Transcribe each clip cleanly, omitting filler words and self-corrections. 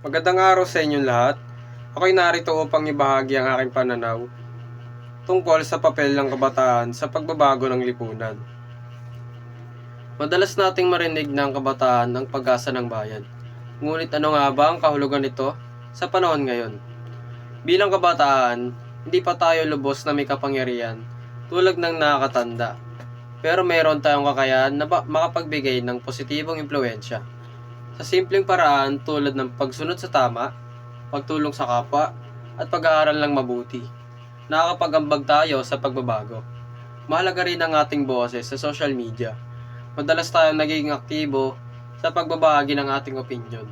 Magandang araw sa inyong lahat. Ako'y narito upang ibahagi ang aking pananaw tungkol sa papel ng kabataan sa pagbabago ng lipunan. Madalas nating marinig na ang kabataan ang pag-asa ng bayan. Ngunit ano nga ba ang kahulugan nito sa panahon ngayon? Bilang kabataan, hindi pa tayo lubos na may kapangyarihan tulad ng nakakatanda. Pero mayroon tayong kakayahan na makapagbigay ng positibong impluensya. Sa simpleng paraan tulad ng pagsunod sa tama, pagtulong sa kapwa, at pag-aaral ng mabuti, nakakapag-ambag tayo sa pagbabago. Mahalaga rin ang ating boses sa social media. Madalas tayong nagiging aktibo sa pagbabahagi ng ating opinyon.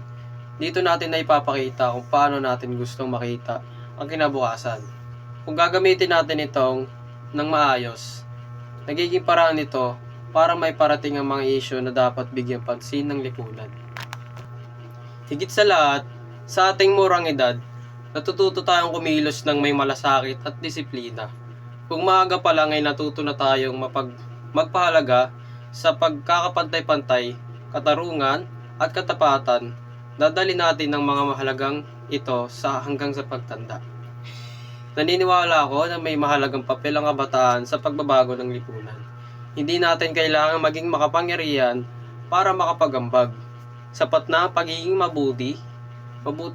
Dito natin na ipapakita kung paano natin gustong makita ang kinabukasan. Kung gagamitin natin itong ng maayos, nagiging paraan nito para may parating ang mga isyu na dapat bigyang pansin ng lipunan. Higit sa lahat, sa ating murang edad, natututo tayong kumilos ng may malasakit at disiplina. Kung maaga pa lang ay natuto na tayong magpahalaga sa pagkakapantay-pantay, katarungan at katapatan, dadali natin ang mga mahalagang ito hanggang sa pagtanda. Naniniwala ako na may mahalagang papel ang kabataan sa pagbabago ng lipunan. Hindi natin kailangan maging makapangyarihan para makapagambag. Sapat na pagiging mabuting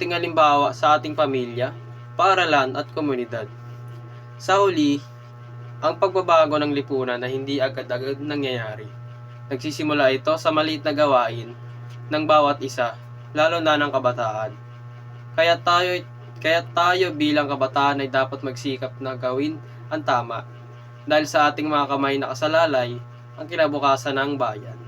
halimbawa sa ating pamilya, paaralan at komunidad. Sa huli, ang pagbabago ng lipunan na hindi agad-agad nangyayari. Nagsisimula ito sa maliit na gawain ng bawat isa, lalo na ng kabataan. Kaya tayo bilang kabataan ay dapat magsikap na gawin ang tama, dahil sa ating mga kamay nakasalalay ang kinabukasan ng bayan.